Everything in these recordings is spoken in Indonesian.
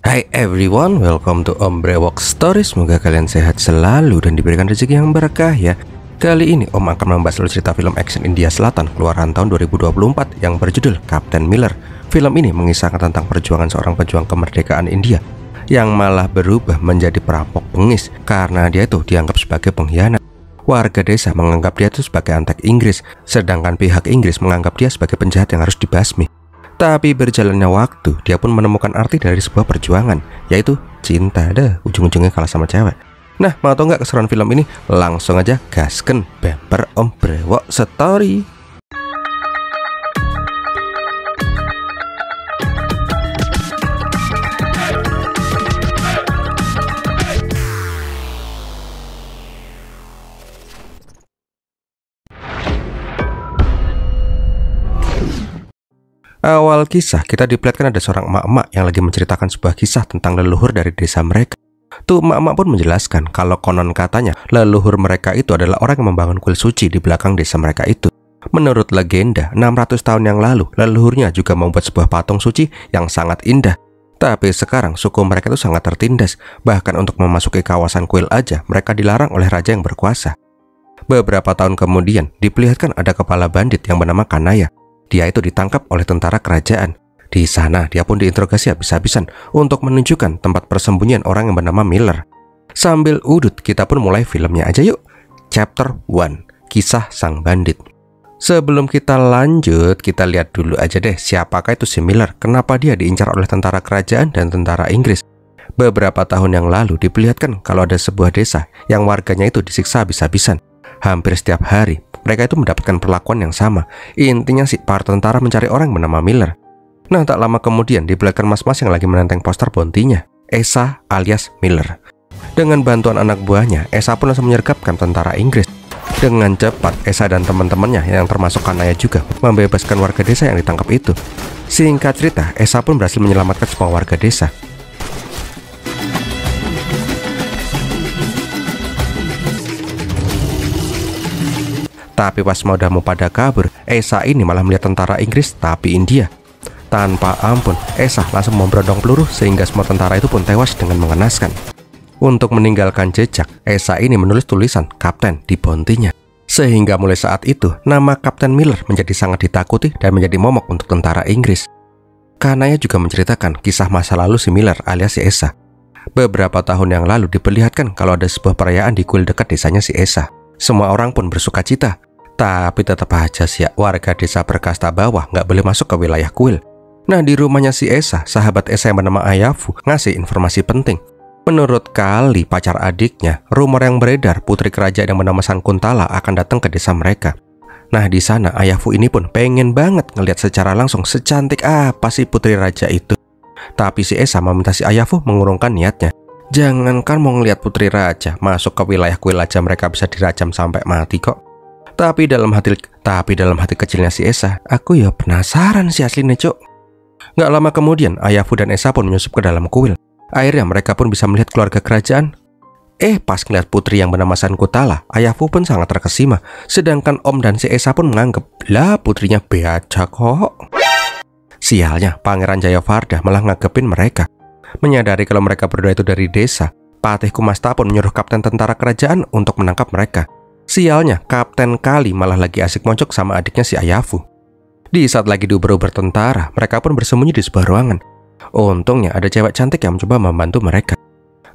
Hai everyone, welcome to Om Brewok Story. Semoga kalian sehat selalu dan diberikan rezeki yang berkah ya. Kali ini Om akan membahas alur cerita film action India Selatan keluaran tahun 2024 yang berjudul Captain Miller. Film ini mengisahkan tentang perjuangan seorang pejuang kemerdekaan India yang malah berubah menjadi perampok bengis karena dia itu dianggap sebagai pengkhianat. Warga desa menganggap dia itu sebagai antek Inggris, sedangkan pihak Inggris menganggap dia sebagai penjahat yang harus dibasmi. Tapi berjalannya waktu, dia pun menemukan arti dari sebuah perjuangan, yaitu cinta. Ujung-ujungnya kalah sama cewek. Nah, mau tau nggak keseruan film ini? Langsung aja gasken bemper Om Brewok Story. Awal kisah kita diperlihatkan ada seorang emak-emak yang lagi menceritakan sebuah kisah tentang leluhur dari desa mereka. Tuh emak-emak pun menjelaskan kalau konon katanya leluhur mereka itu adalah orang yang membangun kuil suci di belakang desa mereka itu. Menurut legenda, 600 tahun yang lalu leluhurnya juga membuat sebuah patung suci yang sangat indah. Tapi sekarang suku mereka itu sangat tertindas. Bahkan untuk memasuki kawasan kuil aja mereka dilarang oleh raja yang berkuasa. Beberapa tahun kemudian diperlihatkan ada kepala bandit yang bernama Kanaya. Dia itu ditangkap oleh tentara kerajaan. Di sana dia pun diinterogasi habis-habisan untuk menunjukkan tempat persembunyian orang yang bernama Miller. Sambil udut kita pun mulai filmnya aja yuk. Chapter 1, Kisah Sang Bandit. Sebelum kita lanjut, kita lihat dulu aja deh siapakah itu si Miller. Kenapa dia diincar oleh tentara kerajaan dan tentara Inggris. Beberapa tahun yang lalu diperlihatkan kalau ada sebuah desa yang warganya itu disiksa habis-habisan. Hampir setiap hari mereka itu mendapatkan perlakuan yang sama. Intinya sih para tentara mencari orang bernama Miller. Nah, tak lama kemudian diperlihatkan mas-mas yang lagi menenteng poster bounty-nya, Esa alias Miller. Dengan bantuan anak buahnya, Esa pun langsung menyergapkan tentara Inggris. Dengan cepat, Esa dan teman-temannya yang termasuk Kanaya juga membebaskan warga desa yang ditangkap itu. Singkat cerita, Esa pun berhasil menyelamatkan semua warga desa. Tapi pas mau pada kabur, Esa ini malah melihat tentara Inggris tapi India. Tanpa ampun, Esa langsung memberondong peluru sehingga semua tentara itu pun tewas dengan mengenaskan. Untuk meninggalkan jejak, Esa ini menulis tulisan Kapten di bounty-nya. Sehingga mulai saat itu, nama Captain Miller menjadi sangat ditakuti dan menjadi momok untuk tentara Inggris. Kanaya juga menceritakan kisah masa lalu si Miller alias si Esa. Beberapa tahun yang lalu diperlihatkan kalau ada sebuah perayaan di kuil dekat desanya si Esa. Semua orang pun bersuka cita. Tapi tetap aja sih ya, warga desa berkasta bawah nggak boleh masuk ke wilayah kuil. Nah, di rumahnya si Esa, sahabat Esa yang bernama Ayafu ngasih informasi penting. Menurut Kali, pacar adiknya, rumor yang beredar putri kerajaan yang bernama Sankuntala akan datang ke desa mereka. Nah, di sana Ayafu ini pun pengen banget ngelihat secara langsung secantik apa sih putri raja itu. Tapi si Esa meminta si Ayafu mengurungkan niatnya. Jangankan mau ngelihat putri raja, masuk ke wilayah kuil aja mereka bisa dirajam sampai mati kok. Tapi dalam hati kecilnya si Esa, aku ya penasaran sih aslinya cok. Gak lama kemudian, Ayafu dan Esa pun menyusup ke dalam kuil. Akhirnya mereka pun bisa melihat keluarga kerajaan. Pas ngeliat putri yang bernama Sankutala, Ayafu pun sangat terkesima. Sedangkan Om dan si Esa pun menganggap, lah putrinya beaca kok. Sialnya, Pangeran Jayavarda malah ngagepin mereka. Menyadari kalau mereka berdua itu dari desa, Patih Kumasta pun menyuruh kapten tentara kerajaan untuk menangkap mereka. Sialnya, Kapten Kali malah lagi asik moncok sama adiknya si Ayafu. Di saat lagi diuber-uber tentara, mereka pun bersembunyi di sebuah ruangan. Untungnya ada cewek cantik yang mencoba membantu mereka.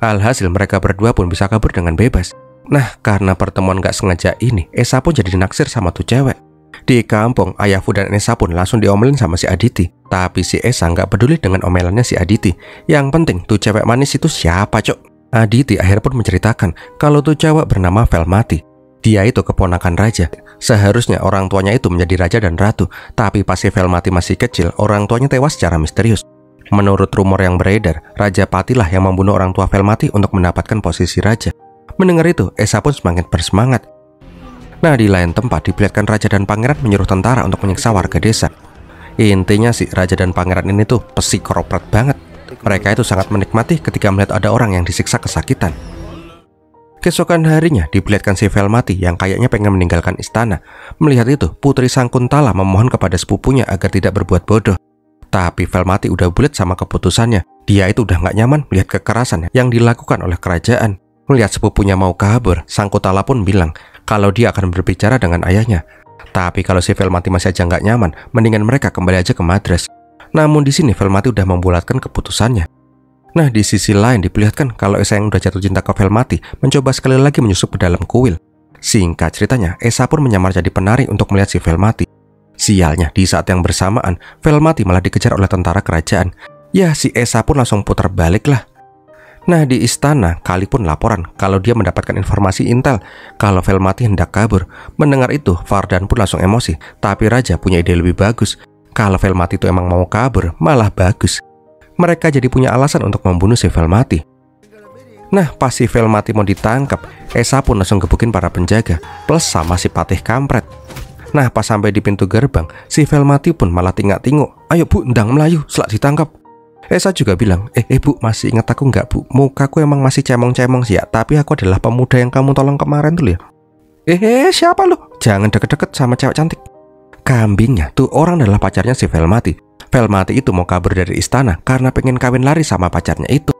Alhasil mereka berdua pun bisa kabur dengan bebas. Nah, karena pertemuan gak sengaja ini, Esa pun jadi dinaksir sama tuh cewek. Di kampung, Ayafu dan Esa pun langsung diomelin sama si Aditi. Tapi si Esa gak peduli dengan omelannya si Aditi. Yang penting tuh cewek manis itu siapa cok? Aditi akhirnya pun menceritakan kalau tuh cewek bernama Velmati. Dia itu keponakan raja. Seharusnya orang tuanya itu menjadi raja dan ratu. Tapi pas si Velmati masih kecil, orang tuanya tewas secara misterius. Menurut rumor yang beredar, Raja Patilah yang membunuh orang tua Velmati untuk mendapatkan posisi raja. Mendengar itu, Esa pun semakin bersemangat. Nah, di lain tempat diperlihatkan raja dan pangeran menyuruh tentara untuk menyiksa warga desa. Intinya sih, raja dan pangeran ini tuh psikopat banget. Mereka itu sangat menikmati ketika melihat ada orang yang disiksa kesakitan. Keesokan harinya diperlihatkan si Velmati yang kayaknya pengen meninggalkan istana. Melihat itu, Putri Sangkuntala memohon kepada sepupunya agar tidak berbuat bodoh. Tapi Velmati udah bulat sama keputusannya. Dia itu udah nggak nyaman melihat kekerasan yang dilakukan oleh kerajaan. Melihat sepupunya mau kabur, sang Kutala pun bilang kalau dia akan berbicara dengan ayahnya. Tapi kalau si Velmati masih aja nggak nyaman, mendingan mereka kembali aja ke Madras. Namun di sini Velmati udah membulatkan keputusannya. Nah, di sisi lain diperlihatkan kalau Esa yang udah jatuh cinta ke Velmati mencoba sekali lagi menyusup ke dalam kuil. Singkat ceritanya, Esa pun menyamar jadi penari untuk melihat si Velmati. Sialnya, di saat yang bersamaan, Velmati malah dikejar oleh tentara kerajaan. Ya, si Esa pun langsung putar balik lah. Nah, di istana, Kali pun laporan kalau dia mendapatkan informasi intel kalau Velmati hendak kabur. Mendengar itu, Vardan pun langsung emosi. Tapi Raja punya ide lebih bagus. Kalau Velmati itu emang mau kabur, malah bagus. Mereka jadi punya alasan untuk membunuh si Velmati. Nah, pas si Velmati mau ditangkap, Esa pun langsung gebukin para penjaga, plus sama si Patih kampret. Nah, pas sampai di pintu gerbang, si Velmati pun malah tingak-tinguk. Ayo bu, ndang melayu, selak ditangkap. Esa juga bilang, bu, masih ingat aku nggak bu? Mukaku emang masih cemong-cemong sih ya, tapi aku adalah pemuda yang kamu tolong kemarin tuh ya. Siapa lu? Jangan deket-deket sama cewek cantik. Kambingnya, tuh orang adalah pacarnya si Velmati. Velmati itu mau kabur dari istana karena pengen kawin lari sama pacarnya itu.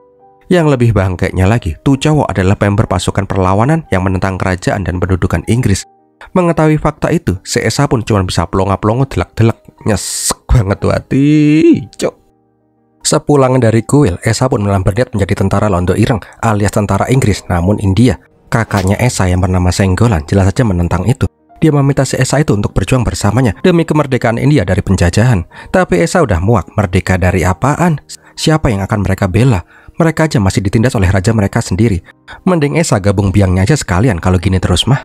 Yang lebih bangkainya lagi, tuh cowok adalah member pasukan perlawanan yang menentang kerajaan dan pendudukan Inggris. Mengetahui fakta itu, si Esa pun cuma bisa pelongo-pelongo delak-delak. Nyesek banget tuh hati, cok. Sepulang dari kuil, Esa pun malah berniat menjadi tentara Londo Ireng alias tentara Inggris, namun India. Kakaknya Esa yang bernama Senggolan jelas saja menentang itu. Dia meminta si Esa itu untuk berjuang bersamanya demi kemerdekaan India dari penjajahan. Tapi Esa udah muak, merdeka dari apaan? Siapa yang akan mereka bela? Mereka aja masih ditindas oleh raja mereka sendiri. Mending Esa gabung biangnya aja sekalian kalau gini terus mah.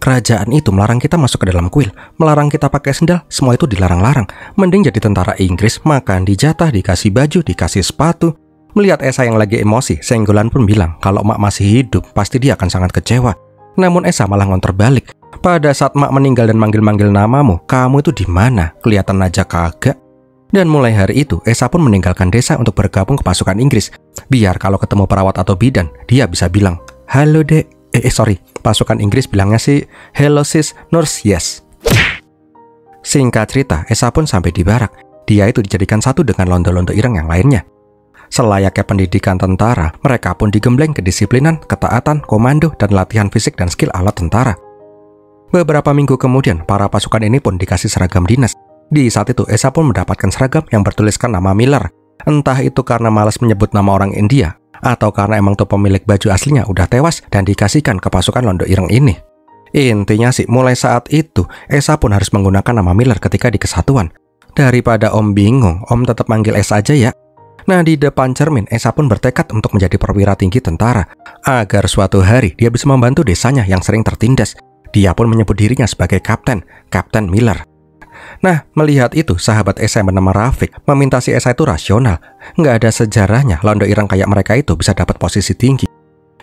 Kerajaan itu melarang kita masuk ke dalam kuil, melarang kita pakai sendal, semua itu dilarang-larang. Mending jadi tentara Inggris, makan dijatah, dikasih baju, dikasih sepatu. Melihat Esa yang lagi emosi, Senggolan pun bilang kalau Mak masih hidup, pasti dia akan sangat kecewa. Namun Esa malah ngonter balik. Pada saat Mak meninggal dan manggil-manggil namamu, kamu itu di mana? Kelihatan aja kagak. Dan mulai hari itu, Esa pun meninggalkan desa untuk bergabung ke pasukan Inggris. Biar kalau ketemu perawat atau bidan, dia bisa bilang, halo dek. Pasukan Inggris bilangnya sih, hello sis, nurse yes. Singkat cerita, Esa pun sampai di barak. Dia itu dijadikan satu dengan Londo-Londo Ireng yang lainnya. Selayaknya pendidikan tentara, mereka pun digembleng kedisiplinan, ketaatan, komando, dan latihan fisik dan skill alat tentara. Beberapa minggu kemudian, para pasukan ini pun dikasih seragam dinas. Di saat itu, Esa pun mendapatkan seragam yang bertuliskan nama Miller. Entah itu karena malas menyebut nama orang India, atau karena emang tuh pemilik baju aslinya udah tewas dan dikasihkan ke pasukan Londo Ireng ini. Intinya sih, mulai saat itu, Esa pun harus menggunakan nama Miller ketika di kesatuan. Daripada Om bingung, Om tetap manggil Esa aja ya. Nah, di depan cermin, Esa pun bertekad untuk menjadi perwira tinggi tentara, agar suatu hari dia bisa membantu desanya yang sering tertindas. Dia pun menyebut dirinya sebagai Kapten Miller. Nah, melihat itu, sahabat Esa yang bernama Rafiq meminta si Esa itu rasional. Nggak ada sejarahnya Londo Ireng kayak mereka itu bisa dapat posisi tinggi.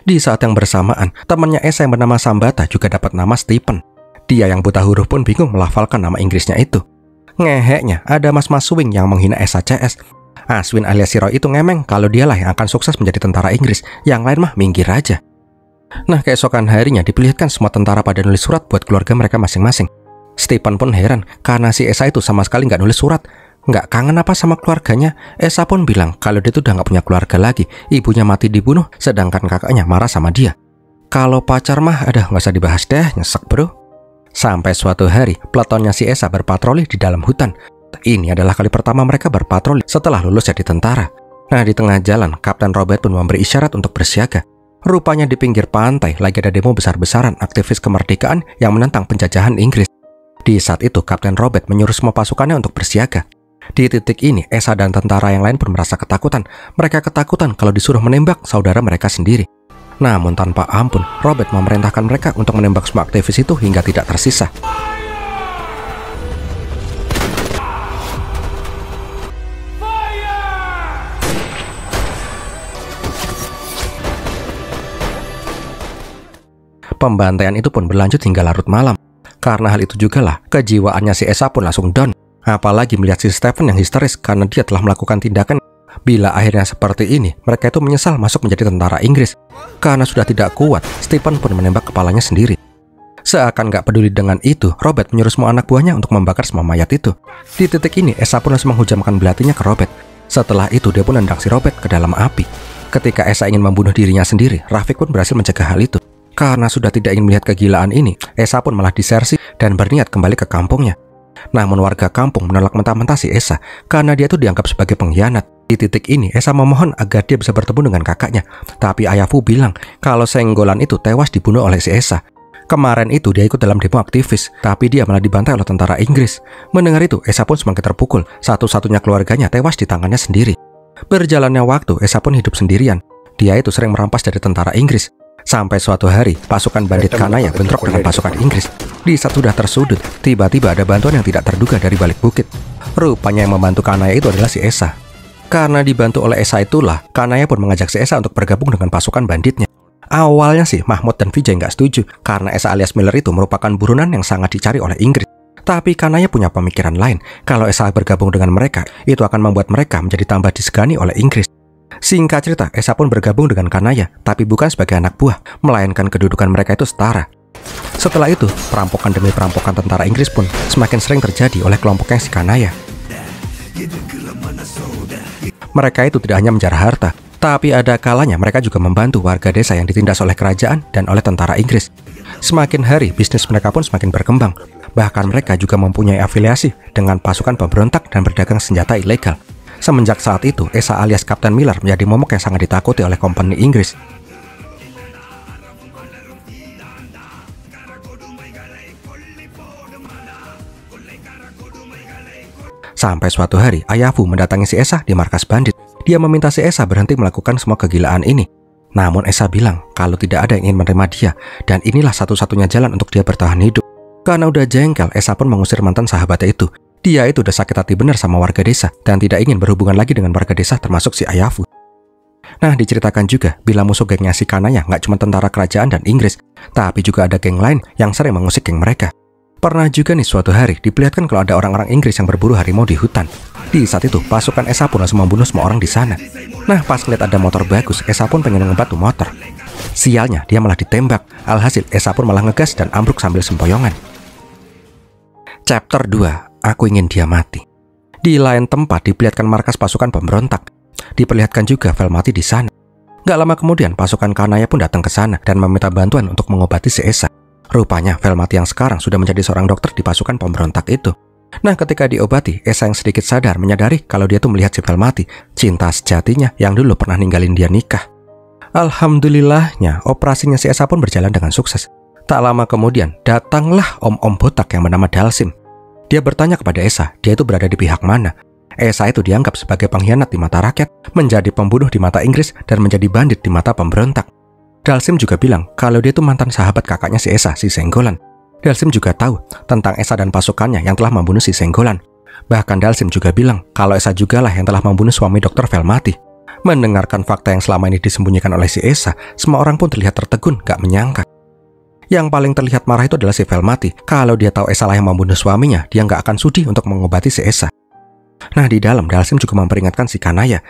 Di saat yang bersamaan, temannya Esa yang bernama Sambata juga dapat nama Stephen. Dia yang buta huruf pun bingung melafalkan nama Inggrisnya itu. Ngeheknya, ada mas-mas swing yang menghina Esa CS. Aswin alias Siro itu ngemeng kalau dialah yang akan sukses menjadi tentara Inggris. Yang lain mah minggir aja. Nah, keesokan harinya diperlihatkan semua tentara pada nulis surat buat keluarga mereka masing-masing. Stephen pun heran karena si Esa itu sama sekali nggak nulis surat. Nggak kangen apa sama keluarganya? Esa pun bilang kalau dia tuh udah nggak punya keluarga lagi. Ibunya mati dibunuh, sedangkan kakaknya marah sama dia. Kalau pacar mah, nggak usah dibahas deh, nyesek bro. Sampai suatu hari, peletonnya si Esa berpatroli di dalam hutan. Ini adalah kali pertama mereka berpatroli setelah lulus jadi tentara. Nah, di tengah jalan, Kapten Robert pun memberi isyarat untuk bersiaga. Rupanya di pinggir pantai lagi ada demo besar-besaran aktivis kemerdekaan yang menentang penjajahan Inggris. Di saat itu, Kapten Robert menyuruh semua pasukannya untuk bersiaga. Di titik ini, Esa dan tentara yang lain pun merasa ketakutan. Mereka ketakutan kalau disuruh menembak saudara mereka sendiri. Namun tanpa ampun, Robert memerintahkan mereka untuk menembak semua aktivis itu hingga tidak tersisa. Pembantaian itu pun berlanjut hingga larut malam. Karena hal itu jugalah, kejiwaannya si Esa pun langsung down. Apalagi melihat si Stephen yang histeris karena dia telah melakukan tindakan. Bila akhirnya seperti ini, mereka itu menyesal masuk menjadi tentara Inggris. Karena sudah tidak kuat, Stephen pun menembak kepalanya sendiri. Seakan gak peduli dengan itu, Robert menyuruh semua anak buahnya untuk membakar semua mayat itu. Di titik ini, Esa pun langsung menghujamkan belatinya ke Robert. Setelah itu dia pun nendang si Robert ke dalam api. Ketika Esa ingin membunuh dirinya sendiri, Rafik pun berhasil mencegah hal itu. Karena sudah tidak ingin melihat kegilaan ini, Esa pun malah disersi dan berniat kembali ke kampungnya. Namun warga kampung menolak mentah-mentah si Esa karena dia itu dianggap sebagai pengkhianat. Di titik ini, Esa memohon agar dia bisa bertemu dengan kakaknya. Tapi ayah Fu bilang kalau Senggolan itu tewas dibunuh oleh si Esa. Kemarin itu dia ikut dalam demo aktivis, tapi dia malah dibantai oleh tentara Inggris. Mendengar itu, Esa pun semakin terpukul. Satu-satunya keluarganya tewas di tangannya sendiri. Berjalannya waktu, Esa pun hidup sendirian. Dia itu sering merampas dari tentara Inggris. Sampai suatu hari, pasukan bandit Kanaya bentrok dengan pasukan Inggris. Di saat sudah tersudut, tiba-tiba ada bantuan yang tidak terduga dari balik bukit. Rupanya yang membantu Kanaya itu adalah si Esa. Karena dibantu oleh Esa itulah, Kanaya pun mengajak si Esa untuk bergabung dengan pasukan banditnya. Awalnya sih Mahmud dan Vijay nggak setuju karena Esa alias Miller itu merupakan buronan yang sangat dicari oleh Inggris. Tapi Kanaya punya pemikiran lain. Kalau Esa bergabung dengan mereka, itu akan membuat mereka menjadi tambah disegani oleh Inggris. Singkat cerita, Esa pun bergabung dengan Kanaya, tapi bukan sebagai anak buah, melainkan kedudukan mereka itu setara. Setelah itu, perampokan demi perampokan tentara Inggris pun semakin sering terjadi oleh kelompoknya si Kanaya. Mereka itu tidak hanya menjarah harta, tapi ada kalanya mereka juga membantu warga desa yang ditindas oleh kerajaan dan oleh tentara Inggris. Semakin hari, bisnis mereka pun semakin berkembang. Bahkan mereka juga mempunyai afiliasi dengan pasukan pemberontak dan berdagang senjata ilegal. Semenjak saat itu, Esa alias Kapten Miller menjadi momok yang sangat ditakuti oleh kompeni Inggris. Sampai suatu hari, ayah Fu mendatangi si Esa di markas bandit. Dia meminta si Esa berhenti melakukan semua kegilaan ini. Namun Esa bilang kalau tidak ada yang ingin menerima dia, dan inilah satu-satunya jalan untuk dia bertahan hidup. Karena udah jengkel, Esa pun mengusir mantan sahabatnya itu. Dia itu udah sakit hati benar sama warga desa, dan tidak ingin berhubungan lagi dengan warga desa termasuk si ayah Fu. Nah, diceritakan juga bila musuh gengnya si Kanaya nggak cuma tentara kerajaan dan Inggris, tapi juga ada geng lain yang sering mengusik geng mereka. Pernah juga nih suatu hari diperlihatkan kalau ada orang-orang Inggris yang berburu harimau di hutan. Di saat itu, pasukan Esa pun langsung membunuh semua orang di sana. Nah, pas ngeliat ada motor bagus, Esa pun pengen ngebat tuh motor. Sialnya, dia malah ditembak. Alhasil, Esa pun malah ngegas dan ambruk sambil sempoyongan. Chapter 2, Aku Ingin Dia Mati. Di lain tempat diperlihatkan markas pasukan pemberontak. Diperlihatkan juga Velmati di sana. Gak lama kemudian, pasukan Kanaya pun datang ke sana dan meminta bantuan untuk mengobati si Esa. Rupanya Velmati yang sekarang sudah menjadi seorang dokter di pasukan pemberontak itu. Nah, ketika diobati, Esa yang sedikit sadar menyadari kalau dia tuh melihat si Velmati, cinta sejatinya yang dulu pernah ninggalin dia nikah. Alhamdulillahnya, operasinya si Esa pun berjalan dengan sukses. Tak lama kemudian, datanglah om-om botak yang bernama Dalsim. Dia bertanya kepada Esa, dia itu berada di pihak mana. Esa itu dianggap sebagai pengkhianat di mata rakyat, menjadi pembunuh di mata Inggris, dan menjadi bandit di mata pemberontak. Dalsim juga bilang kalau dia itu mantan sahabat kakaknya si Esa, si Senggolan. Dalsim juga tahu tentang Esa dan pasukannya yang telah membunuh si Senggolan. Bahkan Dalsim juga bilang kalau Esa jugalah yang telah membunuh suami Dr. Velmati. Mendengarkan fakta yang selama ini disembunyikan oleh si Esa, semua orang pun terlihat tertegun, gak menyangka. Yang paling terlihat marah itu adalah si Velmati. Kalau dia tahu Esa lah yang membunuh suaminya, dia gak akan sudi untuk mengobati si Esa. Nah, di dalam Dalsim juga memperingatkan si Kanaya,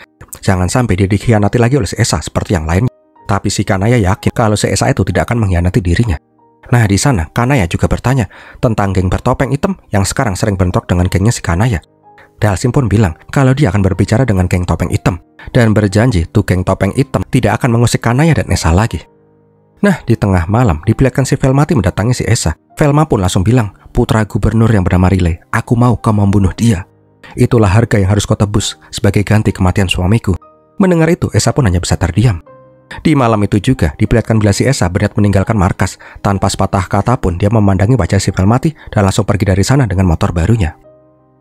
jangan sampai dia dikhianati lagi oleh si Esa seperti yang lainnya. Tapi si Kanaya yakin kalau si Esa itu tidak akan mengkhianati dirinya. Nah, di sana Kanaya juga bertanya tentang geng bertopeng hitam yang sekarang sering bentrok dengan gengnya si Kanaya. Dalsim pun bilang kalau dia akan berbicara dengan geng topeng hitam dan berjanji tuh geng topeng hitam tidak akan mengusik Kanaya dan Esa lagi. Nah, di tengah malam diperlihatkan si Velmati mendatangi si Esa. Velma pun langsung bilang, putra gubernur yang bernama Riley, aku mau kau membunuh dia. Itulah harga yang harus kau tebus sebagai ganti kematian suamiku. Mendengar itu, Esa pun hanya bisa terdiam. Di malam itu juga diperlihatkan bila si Esa berniat meninggalkan markas. Tanpa sepatah kata pun dia memandangi wajah si Velmati dan langsung pergi dari sana dengan motor barunya.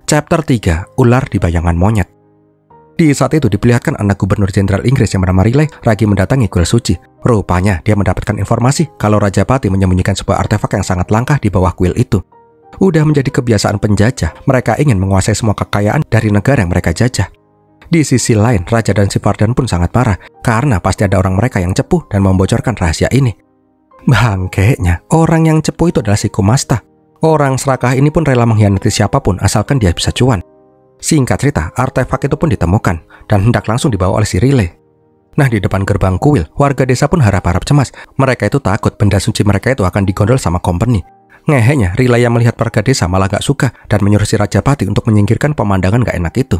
Chapter 3, Ular di Bayangan Monyet. Di saat itu diperlihatkan anak gubernur jenderal Inggris yang bernama Riley lagi mendatangi kuil suci. Rupanya dia mendapatkan informasi kalau Raja Pati menyembunyikan sebuah artefak yang sangat langka di bawah kuil itu. Udah menjadi kebiasaan penjajah, mereka ingin menguasai semua kekayaan dari negara yang mereka jajah. Di sisi lain, Raja dan Sivardan pun sangat marah karena pasti ada orang mereka yang cepuh dan membocorkan rahasia ini. Bangkeknya, orang yang cepuh itu adalah si Kumasta. Orang serakah ini pun rela mengkhianati siapapun asalkan dia bisa cuan. Singkat cerita, artefak itu pun ditemukan dan hendak langsung dibawa oleh si Riley. Nah, di depan gerbang kuil, warga desa pun harap-harap cemas. Mereka itu takut benda suci mereka itu akan digondol sama company. Ngehenya, Riley yang melihat warga desa malah gak suka dan menyuruh si Raja Pati untuk menyingkirkan pemandangan gak enak itu.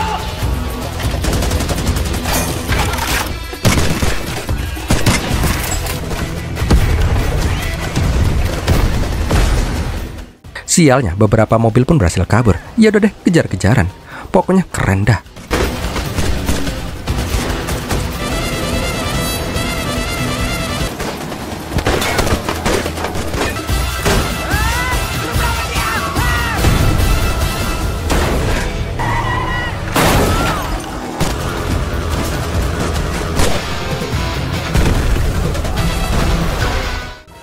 Sialnya, beberapa mobil pun berhasil kabur. Ya udah deh, kejar-kejaran. Pokoknya keren dah.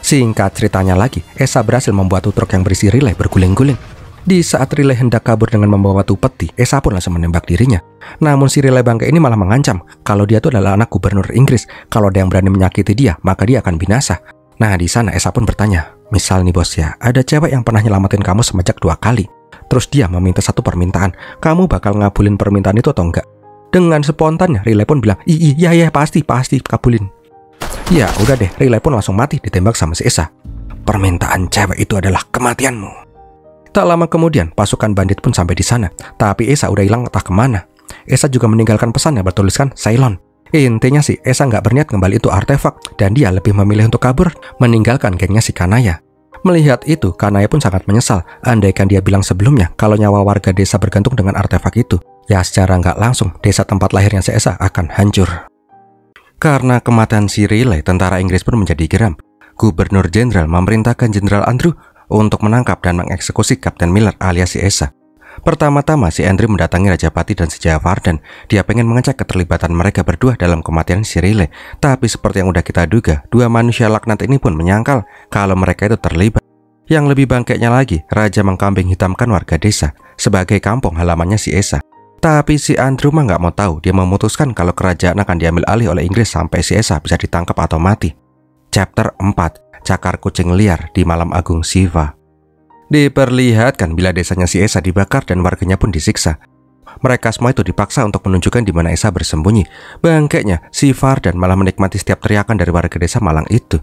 Singkat ceritanya lagi, Esa berhasil membuat truk yang berisi relay berguling-guling. Di saat relay hendak kabur dengan membawa batu peti, Esa pun langsung menembak dirinya. Namun si relay bangke ini malah mengancam kalau dia tuh adalah anak gubernur Inggris. Kalau ada yang berani menyakiti dia, maka dia akan binasa. Nah, di sana Esa pun bertanya, misal nih bos ya, ada cewek yang pernah nyelamatin kamu semenjak 2 kali. Terus dia meminta satu permintaan, kamu bakal ngabulin permintaan itu atau enggak? Dengan spontannya, relay pun bilang, iya pasti kabulin. Ya udah deh, relay pun langsung mati ditembak sama si Esa. Permintaan cewek itu adalah kematianmu. Tak lama kemudian, pasukan bandit pun sampai di sana. Tapi Esa udah hilang entah kemana. Esa juga meninggalkan pesan yang bertuliskan Ceylon. Intinya sih, Esa nggak berniat kembali itu artefak. Dan dia lebih memilih untuk kabur, meninggalkan gengnya si Kanaya. Melihat itu, Kanaya pun sangat menyesal. Andaikan dia bilang sebelumnya kalau nyawa warga desa bergantung dengan artefak itu, ya secara nggak langsung, desa tempat lahirnya si Esa akan hancur. Karena kematian si relay, tentara Inggris pun menjadi geram. Gubernur Jenderal memerintahkan Jenderal Andrew untuk menangkap dan mengeksekusi Kapten Miller alias si Esa. Pertama-tama si Andrew mendatangi Raja Pati dan si Jayavarden. Dia pengen mengecek keterlibatan mereka berdua dalam kematian si relay. Tapi seperti yang udah kita duga, 2 manusia laknat ini pun menyangkal kalau mereka itu terlibat. Yang lebih bangkainya lagi, Raja mengkambing hitamkan warga desa sebagai kampung halamannya si Esa. Tapi si Andrew mah nggak mau tahu. Dia memutuskan kalau kerajaan akan diambil alih oleh Inggris sampai si Esa bisa ditangkap atau mati. Chapter 4, Cakar Kucing Liar di Malam Agung Shiva. Diperlihatkan bila desanya si Esa dibakar dan warganya pun disiksa. Mereka semua itu dipaksa untuk menunjukkan di mana Esa bersembunyi. Bangkainya, si Vardan malah menikmati setiap teriakan dari warga desa malang itu.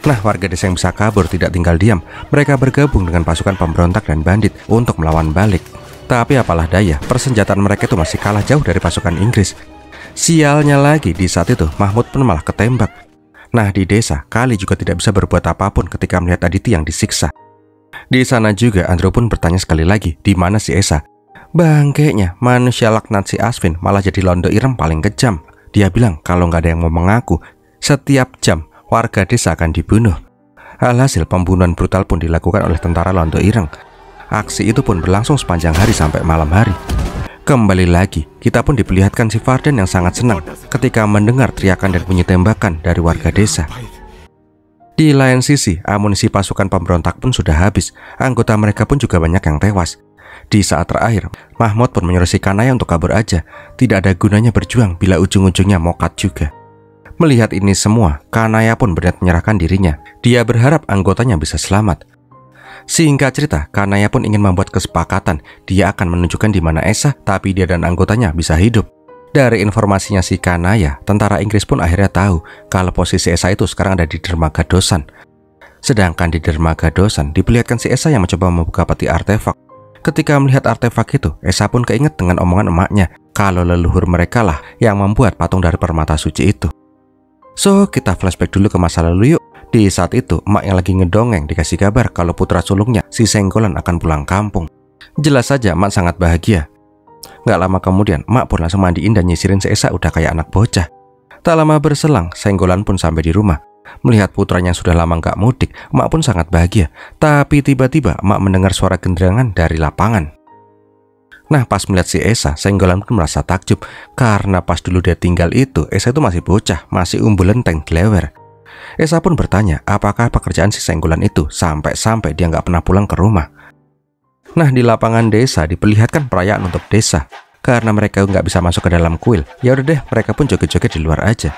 Nah, warga desa yang bisa kabur tidak tinggal diam. Mereka bergabung dengan pasukan pemberontak dan bandit untuk melawan balik. Tapi apalah daya, persenjataan mereka itu masih kalah jauh dari pasukan Inggris. Sialnya lagi, di saat itu Mahmud pun malah ketembak. Nah, di desa, Kali juga tidak bisa berbuat apapun ketika melihat Aditi yang disiksa. Di sana juga Andrew pun bertanya sekali lagi, di mana si Esa? Bangkainya, manusia laknat si Asvin malah jadi londo ireng paling kejam. Dia bilang kalau nggak ada yang mau mengaku, setiap jam warga desa akan dibunuh. Alhasil pembunuhan brutal pun dilakukan oleh tentara londo ireng. Aksi itu pun berlangsung sepanjang hari sampai malam hari. Kembali lagi, kita pun diperlihatkan si Vardan yang sangat senang ketika mendengar teriakan dan bunyi tembakan dari warga desa. Di lain sisi, amunisi pasukan pemberontak pun sudah habis. Anggota mereka pun juga banyak yang tewas. Di saat terakhir, Mahmud pun menyuruh si Kanaya untuk kabur aja. Tidak ada gunanya berjuang bila ujung-ujungnya mokat juga. Melihat ini semua, Kanaya pun berniat menyerahkan dirinya. Dia berharap anggotanya bisa selamat. Singkat cerita, Kanaya pun ingin membuat kesepakatan. Dia akan menunjukkan di mana Esa, tapi dia dan anggotanya bisa hidup. Dari informasinya si Kanaya, tentara Inggris pun akhirnya tahu kalau posisi Esa itu sekarang ada di dermaga Dosan. Sedangkan di dermaga Dosan diperlihatkan si Esa yang mencoba membuka peti artefak. Ketika melihat artefak itu, Esa pun keinget dengan omongan emaknya kalau leluhur mereka lah yang membuat patung dari permata suci itu. So, kita flashback dulu ke masa lalu yuk. Di saat itu, emak yang lagi ngedongeng dikasih kabar kalau putra sulungnya, si Senggolan, akan pulang kampung. Jelas saja emak sangat bahagia. Gak lama kemudian, emak pun langsung mandiin dan nyisirin si Esa udah kayak anak bocah. Tak lama berselang, Senggolan pun sampai di rumah. Melihat putranya yang sudah lama gak mudik, emak pun sangat bahagia. Tapi tiba-tiba emak mendengar suara genderangan dari lapangan. Nah, pas melihat si Esa, Senggolan pun merasa takjub. Karena pas dulu dia tinggal itu, Esa itu masih bocah, masih umbulenteng glewer. Esa pun bertanya apakah pekerjaan si Senggolan itu sampai-sampai dia gak pernah pulang ke rumah. Nah, di lapangan desa diperlihatkan perayaan untuk desa. Karena mereka nggak bisa masuk ke dalam kuil, ya udah deh, mereka pun joget-joget di luar aja.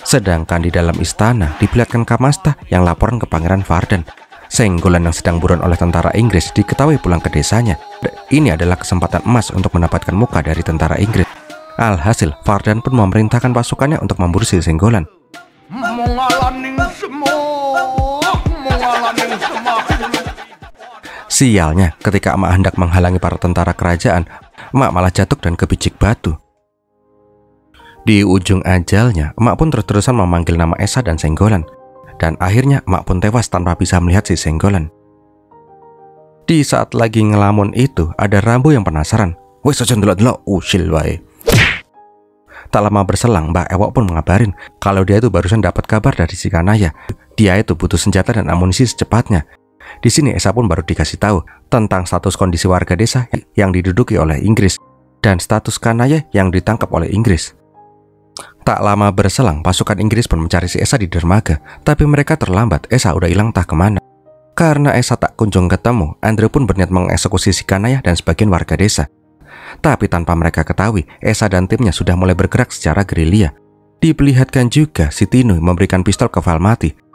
Sedangkan di dalam istana diperlihatkan Kamasta yang laporan ke Pangeran Vardan. Senggolan yang sedang buron oleh tentara Inggris diketahui pulang ke desanya. Ini adalah kesempatan emas untuk mendapatkan muka dari tentara Inggris. Alhasil, Vardan pun memerintahkan pasukannya untuk memburu si Senggolan. Sialnya, ketika emak hendak menghalangi para tentara kerajaan, emak malah jatuh dan kebijik batu. Di ujung ajalnya, emak pun terus-terusan memanggil nama Esa dan Senggolan. Dan akhirnya emak pun tewas tanpa bisa melihat si Senggolan. Di saat lagi ngelamun itu, ada Rambo yang penasaran. Wes aja ndelok-ndelok, usil wae. Tak lama berselang, Mbak Ewok pun mengabarin kalau dia itu barusan dapat kabar dari si Kanaya. Dia itu butuh senjata dan amunisi secepatnya. Di sini Esa pun baru dikasih tahu tentang status kondisi warga desa yang diduduki oleh Inggris dan status Kanaya yang ditangkap oleh Inggris. Tak lama berselang, pasukan Inggris pun mencari si Esa di dermaga, tapi mereka terlambat. Esa udah hilang entah kemana. Karena Esa tak kunjung ketemu, Andrew pun berniat mengeksekusi si Kanaya dan sebagian warga desa. Tapi tanpa mereka ketahui, Esa dan timnya sudah mulai bergerak secara gerilya. Diperlihatkan juga si Tinu memberikan pistol ke Valmati.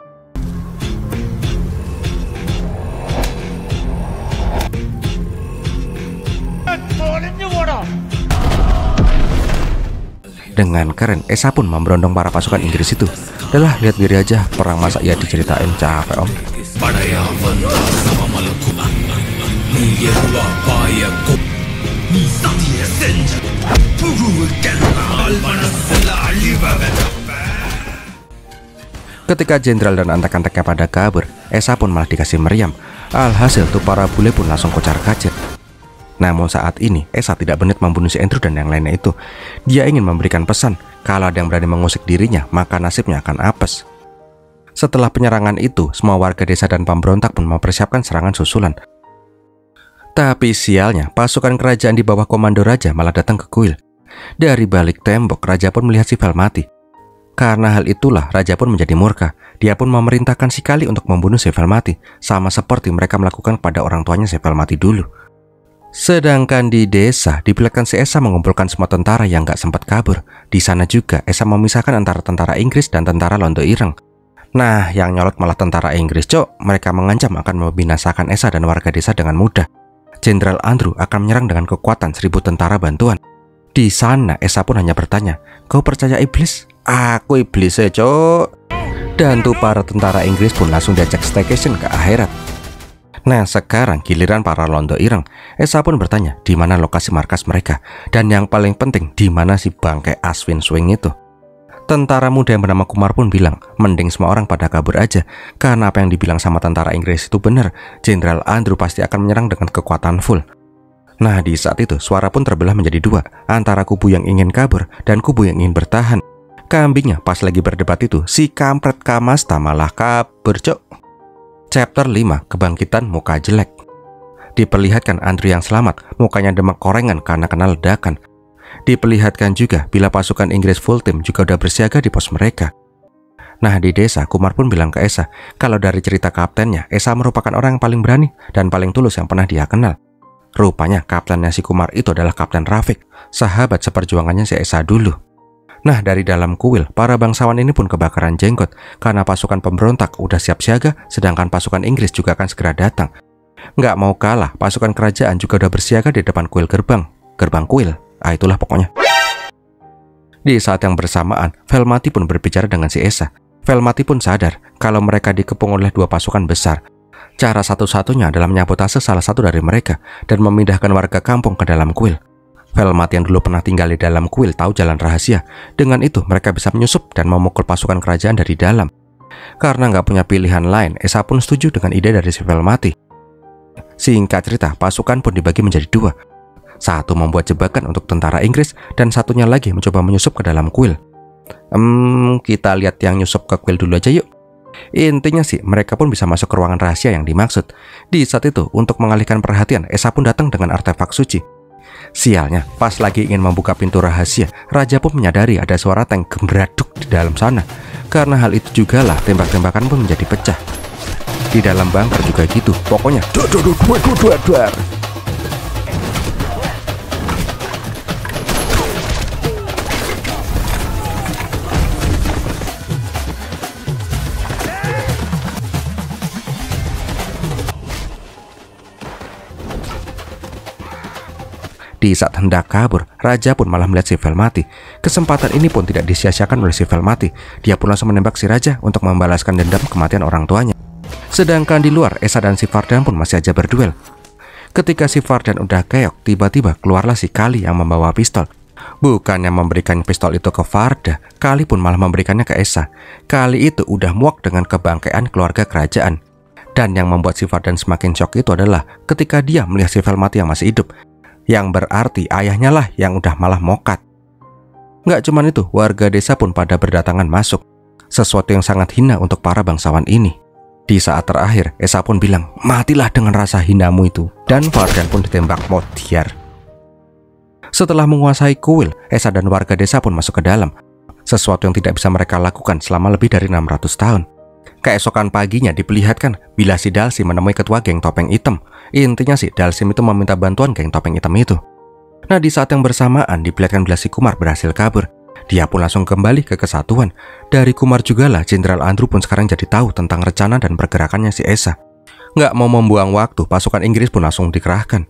Dengan keren, Esa pun memberondong para pasukan Inggris itu. Udah lihat diri aja, perang masa ya diceritain, capek om. Ketika jenderal dan antek-anteknya pada kabur, Esa pun malah dikasih meriam. Alhasil tuh para bule pun langsung kocar-kacir. Namun saat ini, Esa tidak berniat membunuh si Andrew dan yang lainnya itu. Dia ingin memberikan pesan, kalau ada yang berani mengusik dirinya, maka nasibnya akan apes. Setelah penyerangan itu, semua warga desa dan pemberontak pun mempersiapkan serangan susulan. Tapi sialnya, pasukan kerajaan di bawah komando raja malah datang ke kuil. Dari balik tembok, raja pun melihat si Valmati. Karena hal itulah, raja pun menjadi murka. Dia pun memerintahkan si Kali untuk membunuh si Valmati, sama seperti mereka melakukan pada orang tuanya si Valmati dulu. Sedangkan di desa, diperlihatkan si Esa mengumpulkan semua tentara yang gak sempat kabur. Di sana juga, Esa memisahkan antara tentara Inggris dan tentara Londo Ireng. Nah, yang nyolot malah tentara Inggris, Cok. Mereka mengancam akan membinasakan Esa dan warga desa dengan mudah. Jenderal Andrew akan menyerang dengan kekuatan 1000 tentara bantuan. Di sana, Esa pun hanya bertanya, "Kau percaya iblis?" "Aku iblis ya, Cok." Dan tuh para tentara Inggris pun langsung diajak staycation ke akhirat. Nah, sekarang giliran para Londo Ireng. Esa pun bertanya di mana lokasi markas mereka, dan yang paling penting di mana si bangkai Aswin Swing itu. Tentara muda yang bernama Kumar pun bilang, mending semua orang pada kabur aja, karena apa yang dibilang sama tentara Inggris itu benar. Jenderal Andrew pasti akan menyerang dengan kekuatan full. Nah, di saat itu suara pun terbelah menjadi dua, antara kubu yang ingin kabur dan kubu yang ingin bertahan. Kambingnya pas lagi berdebat itu, si kampret Kamasta malah kabur, Cok. Chapter 5, Kebangkitan Muka Jelek. Diperlihatkan Andrew yang selamat, mukanya demak korengan karena kena ledakan. Diperlihatkan juga bila pasukan Inggris full team juga udah bersiaga di pos mereka. Nah, di desa, Kumar pun bilang ke Esa, kalau dari cerita kaptennya, Esa merupakan orang yang paling berani dan paling tulus yang pernah dia kenal. Rupanya kaptennya si Kumar itu adalah Kapten Rafiq, sahabat seperjuangannya si Esa dulu. Nah, dari dalam kuil, para bangsawan ini pun kebakaran jenggot karena pasukan pemberontak udah siap siaga, sedangkan pasukan Inggris juga akan segera datang. Nggak mau kalah, pasukan kerajaan juga udah bersiaga di depan gerbang kuil. Itulah pokoknya. Di saat yang bersamaan, Velmati pun berbicara dengan si Esa. Velmati pun sadar kalau mereka dikepung oleh dua pasukan besar. Cara satu-satunya adalah menyabotase salah satu dari mereka dan memindahkan warga kampung ke dalam kuil. Velmati yang dulu pernah tinggal di dalam kuil tahu jalan rahasia. Dengan itu mereka bisa menyusup dan memukul pasukan kerajaan dari dalam. Karena nggak punya pilihan lain, Esa pun setuju dengan ide dari si Velmati. Singkat cerita, pasukan pun dibagi menjadi dua. Satu membuat jebakan untuk tentara Inggris dan satunya lagi mencoba menyusup ke dalam kuil. Kita lihat yang nyusup ke kuil dulu aja yuk. Intinya sih, mereka pun bisa masuk ke ruangan rahasia yang dimaksud. Di saat itu, untuk mengalihkan perhatian, Esa pun datang dengan artefak suci. Sialnya, pas lagi ingin membuka pintu rahasia, Raja pun menyadari ada suara tank gembraduk di dalam sana. Karena hal itu jugalah tembak-tembakan pun menjadi pecah. Di dalam bunker juga gitu, pokoknya duar. Di saat hendak kabur, Raja pun malah melihat si Velmati. Kesempatan ini pun tidak disia-siakan oleh si Velmati. Dia pun langsung menembak si Raja untuk membalaskan dendam kematian orang tuanya. Sedangkan di luar, Esa dan si Vardan pun masih aja berduel. Ketika si Vardan udah keok, tiba-tiba keluarlah si Kali yang membawa pistol. Bukannya memberikan pistol itu ke Varda, Kali pun malah memberikannya ke Esa. Kali itu udah muak dengan kebangkaian keluarga kerajaan. Dan yang membuat si Vardan semakin shock itu adalah ketika dia melihat si Velmati yang masih hidup. Yang berarti ayahnya lah yang udah malah mokat. Nggak cuman itu, warga desa pun pada berdatangan masuk. Sesuatu yang sangat hina untuk para bangsawan ini. Di saat terakhir, Esa pun bilang, matilah dengan rasa hinamu itu. Dan Vardan pun ditembak modiar. Setelah menguasai kuil, Esa dan warga desa pun masuk ke dalam. Sesuatu yang tidak bisa mereka lakukan selama lebih dari 600 tahun. Keesokan paginya diperlihatkan bila si Dalsim menemui ketua geng topeng hitam. Intinya sih, Dalsim itu meminta bantuan geng topeng hitam itu. Nah, di saat yang bersamaan diperlihatkan bila si Kumar berhasil kabur. Dia pun langsung kembali ke kesatuan. Dari Kumar juga lah Jenderal Andrew pun sekarang jadi tahu tentang rencana dan pergerakannya si Esa. Nggak mau membuang waktu, pasukan Inggris pun langsung dikerahkan.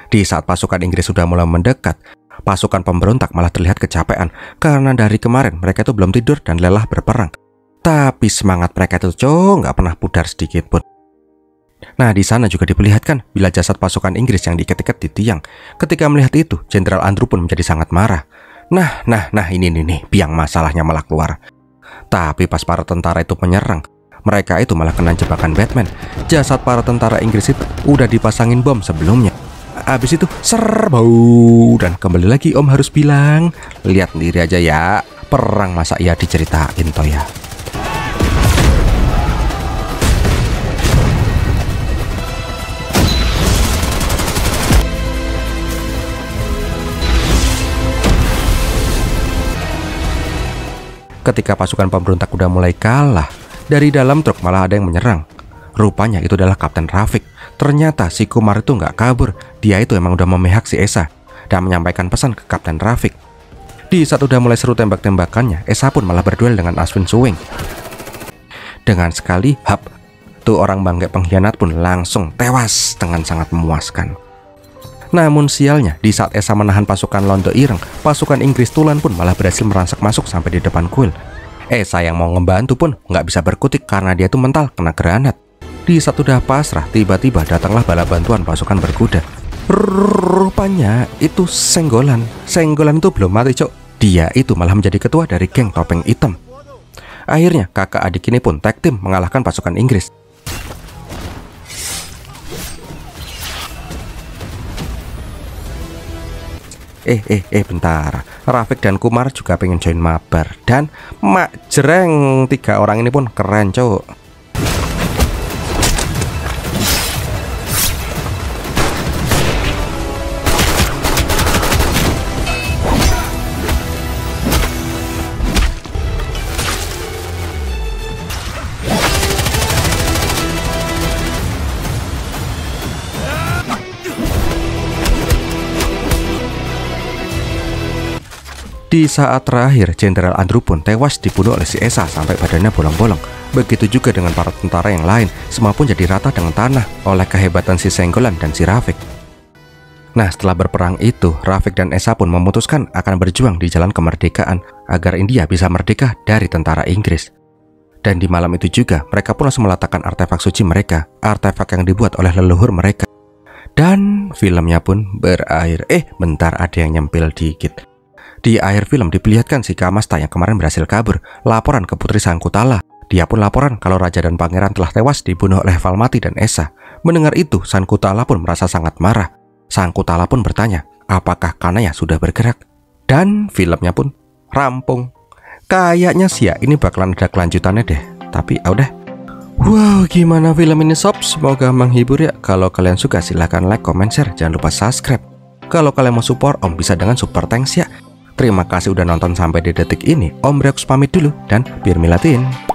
Di saat pasukan Inggris sudah mulai mendekat, pasukan pemberontak malah terlihat kecapean. Karena dari kemarin mereka itu belum tidur dan lelah berperang. Tapi semangat mereka itu nggak pernah pudar sedikit pun. Nah, di sana juga diperlihatkan bila jasad pasukan Inggris yang diikat-ikat di tiang. Ketika melihat itu, Jenderal Andrew pun menjadi sangat marah. Nah, ini nih, biang masalahnya malah keluar. Tapi pas para tentara itu menyerang, mereka itu malah kena jebakan Batman. Jasad para tentara Inggris itu udah dipasangin bom sebelumnya. Habis itu serbau. Dan kembali lagi Om harus bilang, lihat sendiri aja ya, perang masa iya diceritain toh ya. Ketika pasukan pemberontak udah mulai kalah, dari dalam truk malah ada yang menyerang. Rupanya itu adalah Kapten Rafik. Ternyata si Kumar itu nggak kabur, dia itu emang udah memihak si Esa dan menyampaikan pesan ke Kapten Rafik. Di saat udah mulai seru tembak-tembakannya, Esa pun malah berduel dengan Aswin Suwing. Dengan sekali hap, tuh orang bangke pengkhianat pun langsung tewas dengan sangat memuaskan. Namun sialnya, di saat Esa menahan pasukan Londo Ireng, pasukan Inggris Tulan pun malah berhasil merangsak masuk sampai di depan kuil. Esa yang mau ngebantu pun nggak bisa berkutik karena dia tuh mental kena granat. Di saat udah pasrah, tiba-tiba datanglah bala bantuan pasukan berkuda. Rupanya itu Senggolan. Senggolan itu belum mati, cok. Dia itu malah menjadi ketua dari geng topeng hitam. Akhirnya kakak adik ini pun tag team mengalahkan pasukan Inggris. Bentar. Rafik dan Kumar juga pengen join mabar. Dan mak jereng, 3 orang ini pun keren, cok. Di saat terakhir, Jenderal Andrew pun tewas dibunuh oleh si Esa sampai badannya bolong-bolong. Begitu juga dengan para tentara yang lain, semua pun jadi rata dengan tanah oleh kehebatan si Senggolan dan si Rafik. Nah, setelah berperang itu, Rafik dan Esa pun memutuskan akan berjuang di jalan kemerdekaan agar India bisa merdeka dari tentara Inggris. Dan di malam itu juga, mereka pun langsung meletakkan artefak suci mereka, artefak yang dibuat oleh leluhur mereka. Dan filmnya pun berakhir. Bentar, ada yang nyempil dikit. Di akhir film diperlihatkan si Kamasta yang kemarin berhasil kabur, laporan ke Putri Sankutala. Dia pun laporan kalau raja dan pangeran telah tewas dibunuh oleh Valmati dan Esa. Mendengar itu, Sankutala pun merasa sangat marah. Sankutala pun bertanya, apakah Kanaya sudah bergerak? Dan filmnya pun rampung. Kayaknya sih ya, ini bakalan ada kelanjutannya deh. Tapi udah. Wow, gimana film ini sob? Semoga menghibur ya. Kalau kalian suka silahkan like, comment, share. Jangan lupa subscribe. Kalau kalian mau support, Om bisa dengan super thanks ya. Terima kasih udah nonton sampai di detik ini. Om Reox pamit dulu dan biar milatin.